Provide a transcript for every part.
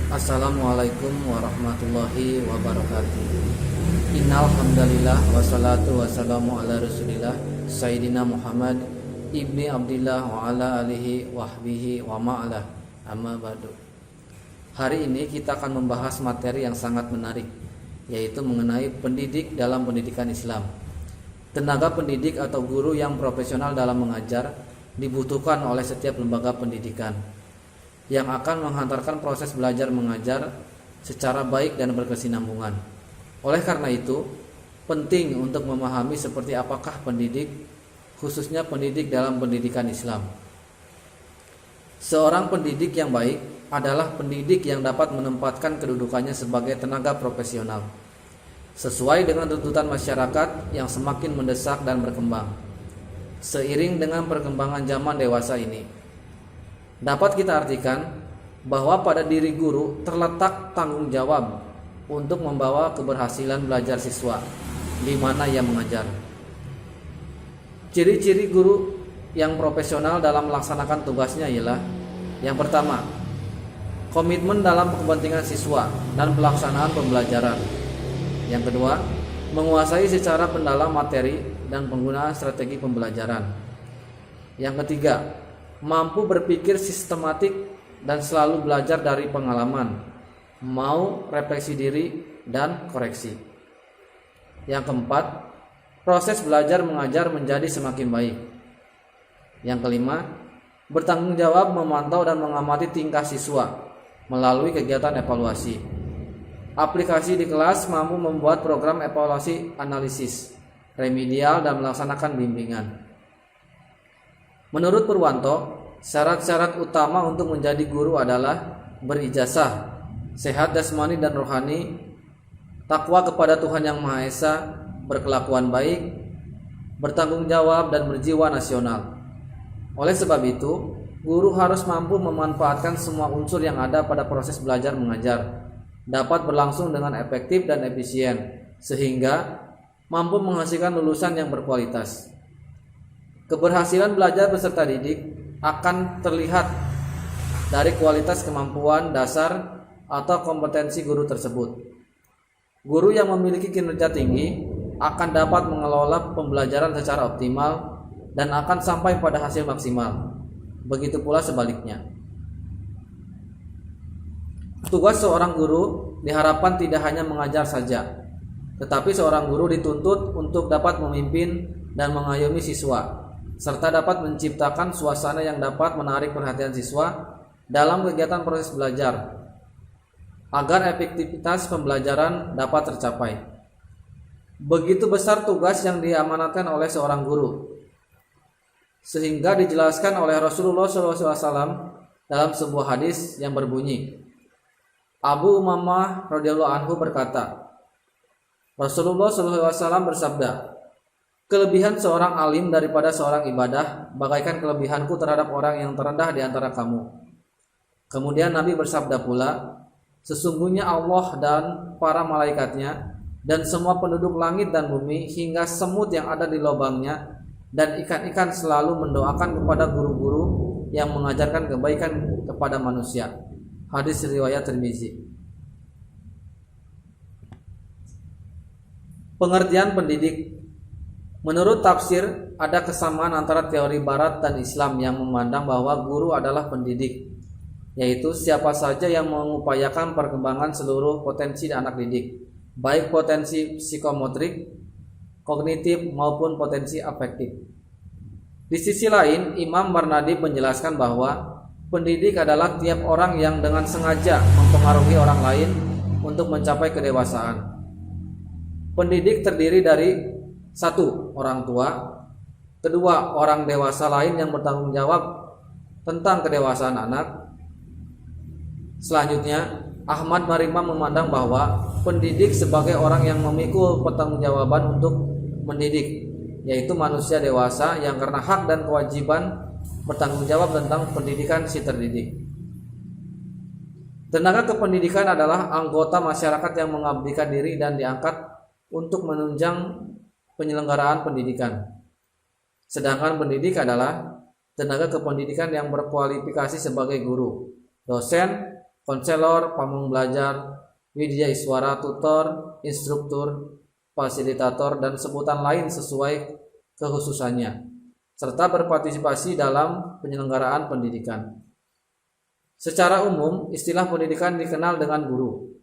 Assalamualaikum warahmatullahi wabarakatuh. Innal hamdalillah wassalatu wassalamu ala Rasulillah Sayyidina Muhammad ibni Abdillah wa ala alihi wahbihi wa ma'alah. Amma ba'du. Hari ini kita akan membahas materi yang sangat menarik, yaitu mengenai pendidik dalam pendidikan Islam. Tenaga pendidik atau guru yang profesional dalam mengajar dibutuhkan oleh setiap lembaga pendidikan yang akan menghantarkan proses belajar mengajar secara baik dan berkesinambungan. Oleh karena itu, penting untuk memahami seperti apakah pendidik, khususnya pendidik dalam pendidikan Islam. Seorang pendidik yang baik adalah pendidik yang dapat menempatkan kedudukannya sebagai tenaga profesional, sesuai dengan tuntutan masyarakat yang semakin mendesak dan berkembang. Seiring dengan perkembangan zaman dewasa ini, dapat kita artikan bahwa pada diri guru terletak tanggung jawab untuk membawa keberhasilan belajar siswa di mana ia mengajar. Ciri-ciri guru yang profesional dalam melaksanakan tugasnya ialah: yang pertama, komitmen dalam kepentingan siswa dan pelaksanaan pembelajaran. Yang kedua, menguasai secara mendalam materi dan penggunaan strategi pembelajaran. Yang ketiga, mampu berpikir sistematik dan selalu belajar dari pengalaman, mau refleksi diri dan koreksi. Yang keempat, proses belajar mengajar menjadi semakin baik. Yang kelima, bertanggung jawab memantau dan mengamati tingkah siswa melalui kegiatan evaluasi. Aplikasi di kelas mampu membuat program evaluasi analisis, remedial dan melaksanakan bimbingan. Menurut Purwanto, syarat-syarat utama untuk menjadi guru adalah berijazah, sehat jasmani dan rohani, takwa kepada Tuhan Yang Maha Esa, berkelakuan baik, bertanggung jawab dan berjiwa nasional. Oleh sebab itu, guru harus mampu memanfaatkan semua unsur yang ada pada proses belajar mengajar, dapat berlangsung dengan efektif dan efisien, sehingga mampu menghasilkan lulusan yang berkualitas. Keberhasilan belajar peserta didik akan terlihat dari kualitas kemampuan dasar atau kompetensi guru tersebut. Guru yang memiliki kinerja tinggi akan dapat mengelola pembelajaran secara optimal dan akan sampai pada hasil maksimal. Begitu pula sebaliknya. Tugas seorang guru diharapkan tidak hanya mengajar saja, tetapi seorang guru dituntut untuk dapat memimpin dan mengayomi siswa, serta dapat menciptakan suasana yang dapat menarik perhatian siswa dalam kegiatan proses belajar, agar efektivitas pembelajaran dapat tercapai. Begitu besar tugas yang diamanatkan oleh seorang guru, sehingga dijelaskan oleh Rasulullah SAW dalam sebuah hadis yang berbunyi, Abu Umamah radhiyallahu anhu berkata, Rasulullah SAW bersabda, kelebihan seorang alim daripada seorang ibadah bagaikan kelebihanku terhadap orang yang terendah di antara kamu. Kemudian Nabi bersabda pula, sesungguhnya Allah dan para malaikatnya dan semua penduduk langit dan bumi hingga semut yang ada di lubangnya dan ikan-ikan selalu mendoakan kepada guru-guru yang mengajarkan kebaikan kepada manusia. Hadis riwayat Tirmizi. Pengertian pendidik. Menurut tafsir, ada kesamaan antara teori Barat dan Islam yang memandang bahwa guru adalah pendidik, yaitu siapa saja yang mengupayakan perkembangan seluruh potensi anak didik, baik potensi psikomotrik, kognitif maupun potensi afektif. Di sisi lain, Imam Barnadi menjelaskan bahwa pendidik adalah tiap orang yang dengan sengaja mempengaruhi orang lain untuk mencapai kedewasaan. Pendidik terdiri dari: 1. Orang tua. 2. Orang dewasa lain yang bertanggung jawab tentang kedewasaan anak. Selanjutnya, Ahmad Marimam memandang bahwa pendidik sebagai orang yang memikul pertanggungjawaban untuk mendidik, yaitu manusia dewasa yang karena hak dan kewajiban bertanggung jawab tentang pendidikan si terdidik. Tenaga kependidikan adalah anggota masyarakat yang mengabdikan diri dan diangkat untuk menunjang penyelenggaraan pendidikan. Sedangkan pendidik adalah tenaga kependidikan yang berkualifikasi sebagai guru, dosen, konselor, pamong belajar, widya iswara, tutor, instruktur, fasilitator, dan sebutan lain sesuai kekhususannya, serta berpartisipasi dalam penyelenggaraan pendidikan. Secara umum, istilah pendidikan dikenal dengan guru.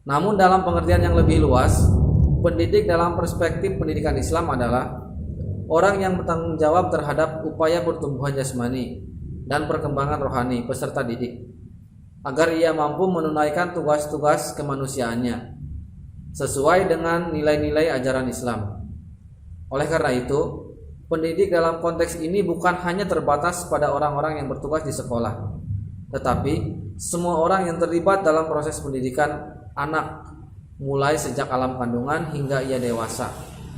Namun dalam pengertian yang lebih luas, pendidik dalam perspektif pendidikan Islam adalah orang yang bertanggung jawab terhadap upaya pertumbuhan jasmani dan perkembangan rohani peserta didik, agar ia mampu menunaikan tugas-tugas kemanusiaannya sesuai dengan nilai-nilai ajaran Islam. Oleh karena itu, pendidik dalam konteks ini bukan hanya terbatas pada orang-orang yang bertugas di sekolah, tetapi semua orang yang terlibat dalam proses pendidikan anak, mulai sejak alam kandungan hingga ia dewasa,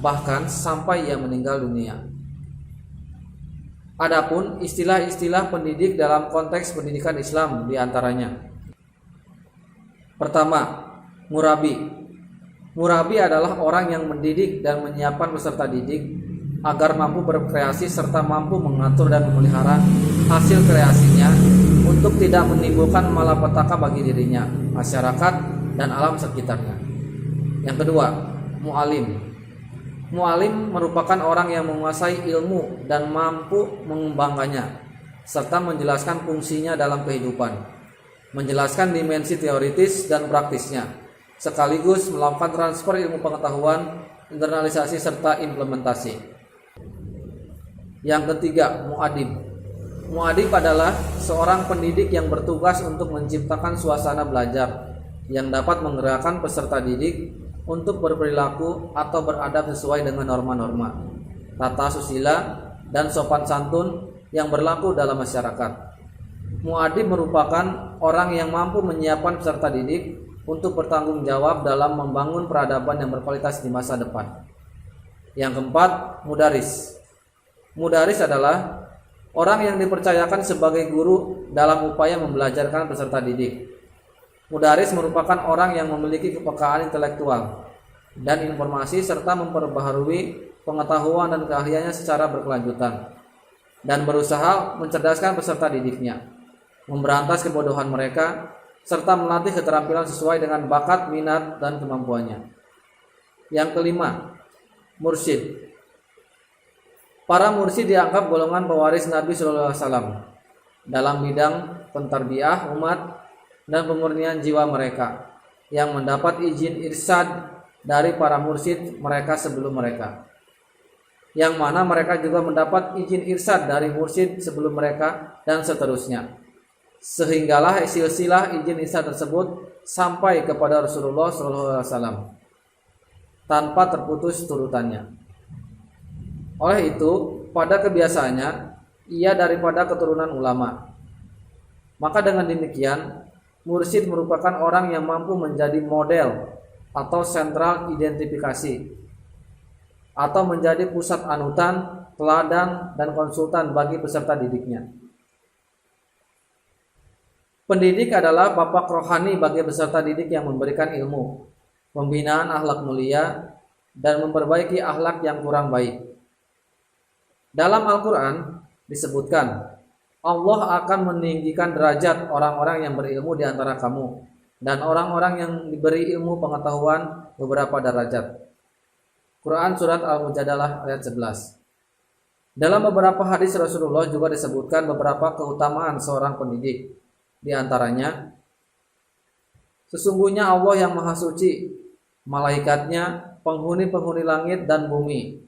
bahkan sampai ia meninggal dunia. Adapun istilah-istilah pendidik dalam konteks pendidikan Islam diantaranya: pertama, murabi. Murabi adalah orang yang mendidik dan menyiapkan peserta didik agar mampu berkreasi serta mampu mengatur dan memelihara hasil kreasinya untuk tidak menimbulkan malapetaka bagi dirinya, masyarakat, dan alam sekitarnya. Yang kedua, mu'alim. Mu'alim merupakan orang yang menguasai ilmu dan mampu mengembangkannya serta menjelaskan fungsinya dalam kehidupan, menjelaskan dimensi teoritis dan praktisnya, sekaligus melakukan transfer ilmu pengetahuan, internalisasi serta implementasi. Yang ketiga, mu'adib. Mu'adib adalah seorang pendidik yang bertugas untuk menciptakan suasana belajar yang dapat menggerakkan peserta didik untuk berperilaku atau beradab sesuai dengan norma-norma, tata susila, dan sopan santun yang berlaku dalam masyarakat. Mu'adib merupakan orang yang mampu menyiapkan peserta didik untuk bertanggung jawab dalam membangun peradaban yang berkualitas di masa depan. Yang keempat, mudaris. Mudaris adalah orang yang dipercayakan sebagai guru dalam upaya membelajarkan peserta didik. Mudaris merupakan orang yang memiliki kepekaan intelektual dan informasi serta memperbaharui pengetahuan dan keahliannya secara berkelanjutan dan berusaha mencerdaskan peserta didiknya, memberantas kebodohan mereka, serta melatih keterampilan sesuai dengan bakat, minat, dan kemampuannya. Yang kelima, mursyid. Para mursyid dianggap golongan pewaris Nabi SAW dalam bidang pentarbiyah umat dan pemurnian jiwa mereka, yang mendapat izin irsyad dari para mursyid mereka sebelum mereka, yang mana mereka juga mendapat izin irsyad dari mursyid sebelum mereka, dan seterusnya, sehinggalah silsilah izin irsyad tersebut sampai kepada Rasulullah SAW tanpa terputus turutannya. Oleh itu, pada kebiasaannya ia daripada keturunan ulama. Maka dengan demikian, mursyid merupakan orang yang mampu menjadi model atau sentral identifikasi, atau menjadi pusat anutan, teladan, dan konsultan bagi peserta didiknya. Pendidik adalah bapak rohani bagi peserta didik yang memberikan ilmu, pembinaan akhlak mulia, dan memperbaiki akhlak yang kurang baik. Dalam Al-Quran disebutkan, Allah akan meninggikan derajat orang-orang yang berilmu di antara kamu dan orang-orang yang diberi ilmu pengetahuan beberapa derajat. Quran Surat Al-Mujadalah ayat 11. Dalam beberapa hadis Rasulullah juga disebutkan beberapa keutamaan seorang pendidik. Di antaranya, sesungguhnya Allah yang Maha Suci, malaikatnya, penghuni-penghuni langit dan bumi,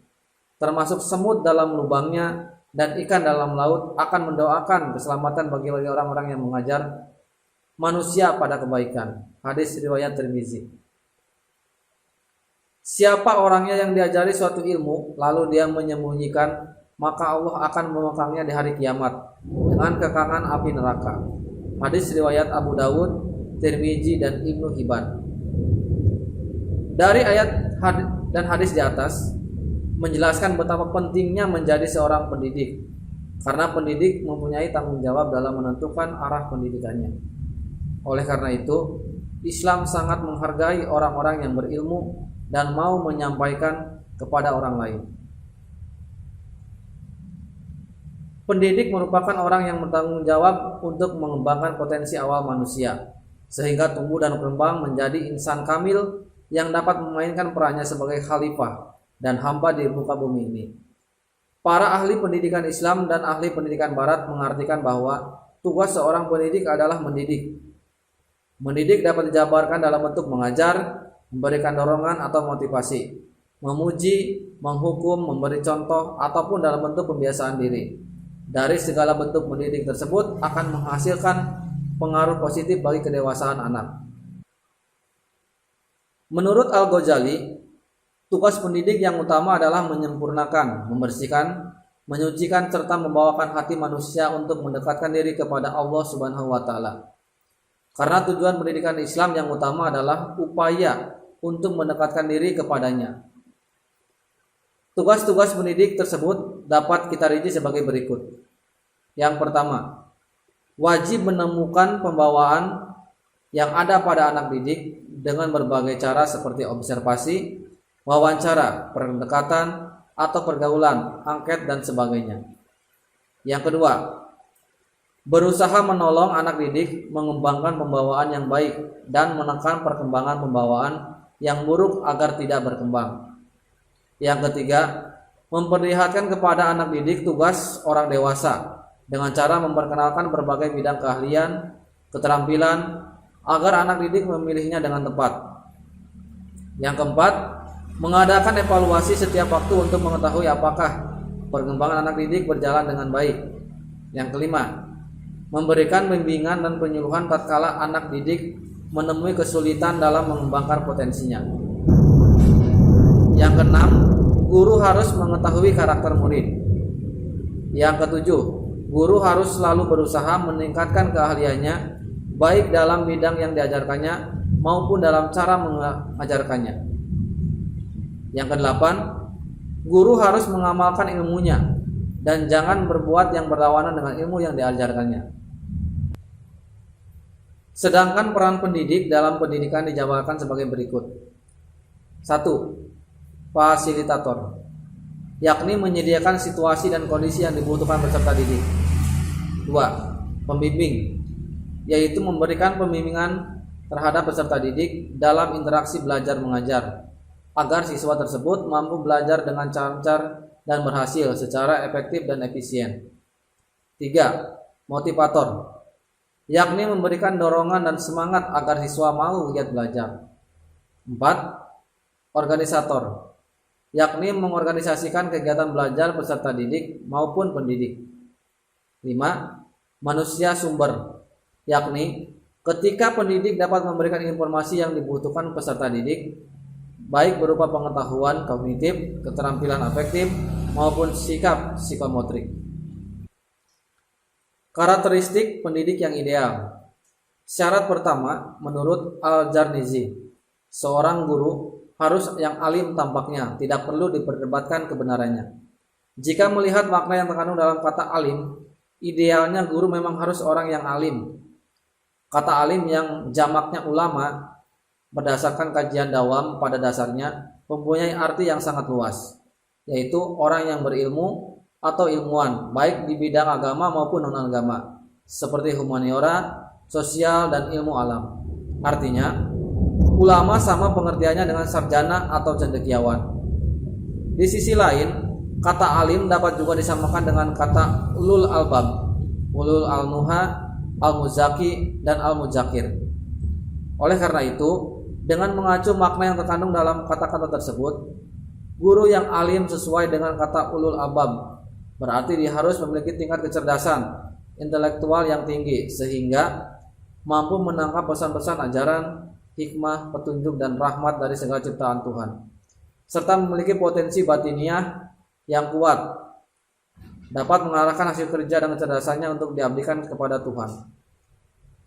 termasuk semut dalam lubangnya dan ikan dalam laut, akan mendoakan keselamatan bagi orang-orang yang mengajar manusia pada kebaikan. Hadis riwayat Tirmizi. Siapa orangnya yang diajari suatu ilmu lalu dia menyembunyikan, maka Allah akan memekangnya di hari kiamat dengan kekangan api neraka. Hadis riwayat Abu Dawud, Tirmizi, dan Ibnu Hibban. Dari ayat dan hadis di atas menjelaskan betapa pentingnya menjadi seorang pendidik, karena pendidik mempunyai tanggung jawab dalam menentukan arah pendidikannya. Oleh karena itu, Islam sangat menghargai orang-orang yang berilmu dan mau menyampaikan kepada orang lain. Pendidik merupakan orang yang bertanggung jawab untuk mengembangkan potensi awal manusia, sehingga tumbuh dan berkembang menjadi insan kamil yang dapat memainkan perannya sebagai khalifah dan hamba di muka bumi ini. Para ahli pendidikan Islam dan ahli pendidikan Barat mengartikan bahwa tugas seorang pendidik adalah mendidik. Mendidik dapat dijabarkan dalam bentuk mengajar, memberikan dorongan atau motivasi, memuji, menghukum, memberi contoh, ataupun dalam bentuk pembiasaan diri. Dari segala bentuk mendidik tersebut akan menghasilkan pengaruh positif bagi kedewasaan anak. Menurut Al-Ghazali, tugas pendidik yang utama adalah menyempurnakan, membersihkan, menyucikan serta membawakan hati manusia untuk mendekatkan diri kepada Allah Subhanahu wa taala. Karena tujuan pendidikan Islam yang utama adalah upaya untuk mendekatkan diri kepadanya. Tugas-tugas pendidik tersebut dapat kita rinci sebagai berikut. Yang pertama, wajib menemukan pembawaan yang ada pada anak didik dengan berbagai cara seperti observasi, wawancara, pendekatan, atau pergaulan, angket, dan sebagainya. Yang kedua, berusaha menolong anak didik mengembangkan pembawaan yang baik dan menekan perkembangan pembawaan yang buruk agar tidak berkembang. Yang ketiga, memperlihatkan kepada anak didik tugas orang dewasa dengan cara memperkenalkan berbagai bidang keahlian, keterampilan agar anak didik memilihnya dengan tepat. Yang keempat, mengadakan evaluasi setiap waktu untuk mengetahui apakah perkembangan anak didik berjalan dengan baik. Yang kelima, memberikan bimbingan dan penyuluhan tatkala anak didik menemui kesulitan dalam mengembangkan potensinya. Yang keenam, guru harus mengetahui karakter murid. Yang ketujuh, guru harus selalu berusaha meningkatkan keahliannya baik dalam bidang yang diajarkannya maupun dalam cara mengajarkannya. Yang kedelapan, guru harus mengamalkan ilmunya dan jangan berbuat yang berlawanan dengan ilmu yang diajarkannya. Sedangkan peran pendidik dalam pendidikan dijabarkan sebagai berikut. 1. Fasilitator, yakni menyediakan situasi dan kondisi yang dibutuhkan peserta didik. 2. Pembimbing, yaitu memberikan pembimbingan terhadap peserta didik dalam interaksi belajar mengajar agar siswa tersebut mampu belajar dengan lancar dan berhasil secara efektif dan efisien. 3. Motivator, yakni memberikan dorongan dan semangat agar siswa mau giat belajar. 4. Organisator, yakni mengorganisasikan kegiatan belajar peserta didik maupun pendidik. 5. Manusia sumber, yakni ketika pendidik dapat memberikan informasi yang dibutuhkan peserta didik, baik berupa pengetahuan kognitif, keterampilan afektif, maupun sikap psikomotrik. Karakteristik pendidik yang ideal. Syarat pertama, menurut Al-Jarnizi, seorang guru harus yang alim tampaknya, tidak perlu diperdebatkan kebenarannya. Jika melihat makna yang terkandung dalam kata alim, idealnya guru memang harus orang yang alim. Kata alim yang jamaknya ulama berdasarkan kajian Dawam pada dasarnya mempunyai arti yang sangat luas, yaitu orang yang berilmu atau ilmuwan, baik di bidang agama maupun non-agama, seperti humaniora, sosial, dan ilmu alam. Artinya, ulama sama pengertiannya dengan sarjana atau cendekiawan. Di sisi lain, kata alim dapat juga disamakan dengan kata ulul albab, ulul al-nuha, al-muzaki, dan al-muzakir. Oleh karena itu, dengan mengacu makna yang terkandung dalam kata-kata tersebut, guru yang alim sesuai dengan kata ulul albab berarti dia harus memiliki tingkat kecerdasan intelektual yang tinggi sehingga mampu menangkap pesan-pesan ajaran, hikmah, petunjuk, dan rahmat dari segala ciptaan Tuhan, serta memiliki potensi batiniah yang kuat, dapat mengarahkan hasil kerja dan kecerdasannya untuk diabdikan kepada Tuhan.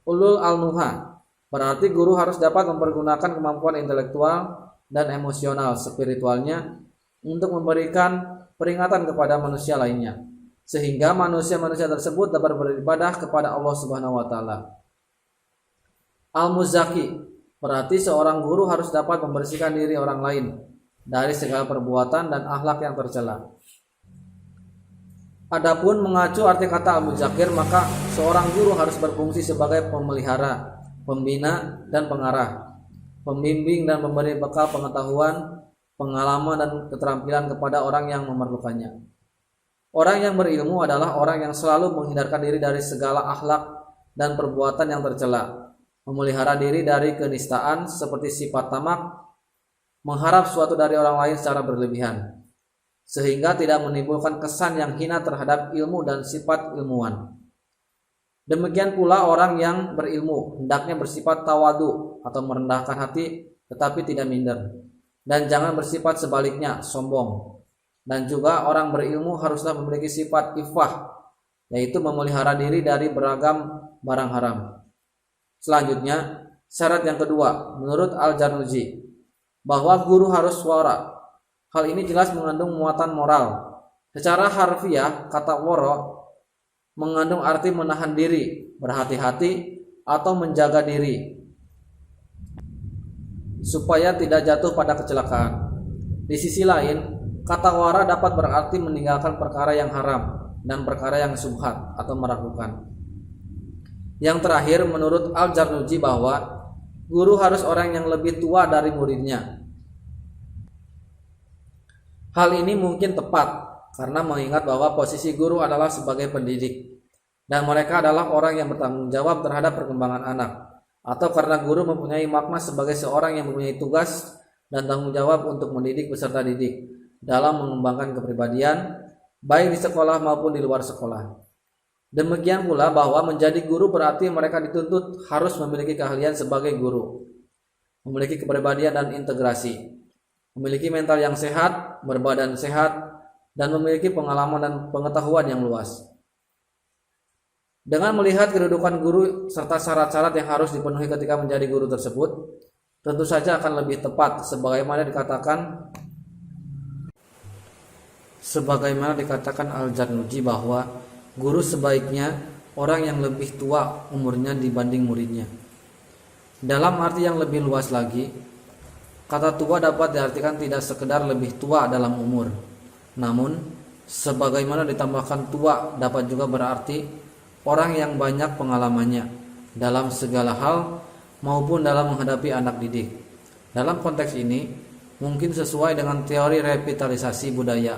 Ulul al-nuha berarti guru harus dapat mempergunakan kemampuan intelektual dan emosional spiritualnya untuk memberikan peringatan kepada manusia lainnya, sehingga manusia-manusia tersebut dapat beribadah kepada Allah Subhanahu wa taala. Al-muzaki berarti seorang guru harus dapat membersihkan diri orang lain dari segala perbuatan dan akhlak yang tercela. Adapun mengacu arti kata Abu Zakir, maka seorang guru harus berfungsi sebagai pemelihara, pembina, dan pengarah, pembimbing dan memberi bekal pengetahuan, pengalaman, dan keterampilan kepada orang yang memerlukannya. Orang yang berilmu adalah orang yang selalu menghindarkan diri dari segala akhlak dan perbuatan yang tercela, memelihara diri dari kenistaan seperti sifat tamak, mengharap sesuatu dari orang lain secara berlebihan, sehingga tidak menimbulkan kesan yang hina terhadap ilmu dan sifat ilmuwan. Demikian pula orang yang berilmu hendaknya bersifat tawadu atau merendahkan hati tetapi tidak minder, dan jangan bersifat sebaliknya sombong. Dan juga orang berilmu haruslah memiliki sifat iffah, yaitu memelihara diri dari beragam barang haram. Selanjutnya, syarat yang kedua menurut Al-Jarnuji, bahwa guru harus wara. Hal ini jelas mengandung muatan moral. Secara harfiah, kata wara mengandung arti menahan diri, berhati-hati, atau menjaga diri supaya tidak jatuh pada kecelakaan. Di sisi lain, kata wara dapat berarti meninggalkan perkara yang haram dan perkara yang subhat atau meragukan. Yang terakhir, menurut Al-Jarnuji, bahwa guru harus orang yang lebih tua dari muridnya. Hal ini mungkin tepat karena mengingat bahwa posisi guru adalah sebagai pendidik, dan mereka adalah orang yang bertanggung jawab terhadap perkembangan anak, atau karena guru mempunyai makna sebagai seorang yang mempunyai tugas dan tanggung jawab untuk mendidik peserta didik dalam mengembangkan kepribadian baik di sekolah maupun di luar sekolah. Demikian pula bahwa menjadi guru berarti mereka dituntut harus memiliki keahlian sebagai guru, memiliki kepribadian dan integrasi, memiliki mental yang sehat, berbadan sehat, dan memiliki pengalaman dan pengetahuan yang luas. Dengan melihat kedudukan guru serta syarat-syarat yang harus dipenuhi ketika menjadi guru tersebut, tentu saja akan lebih tepat sebagaimana dikatakan Al-Jarnuji bahwa guru sebaiknya orang yang lebih tua umurnya dibanding muridnya. Dalam arti yang lebih luas lagi, kata tua dapat diartikan tidak sekedar lebih tua dalam umur, namun sebagaimana ditambahkan tua dapat juga berarti orang yang banyak pengalamannya dalam segala hal maupun dalam menghadapi anak didik. Dalam konteks ini mungkin sesuai dengan teori revitalisasi budaya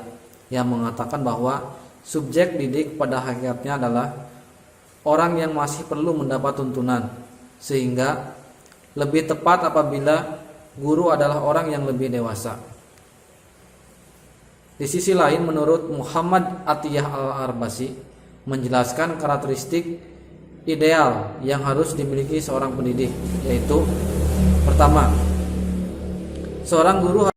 yang mengatakan bahwa subjek didik pada hakikatnya adalah orang yang masih perlu mendapat tuntunan, sehingga lebih tepat apabila guru adalah orang yang lebih dewasa. Di sisi lain, menurut Muhammad Atiyah Al-Arbasi menjelaskan karakteristik ideal yang harus dimiliki seorang pendidik, yaitu pertama, seorang guru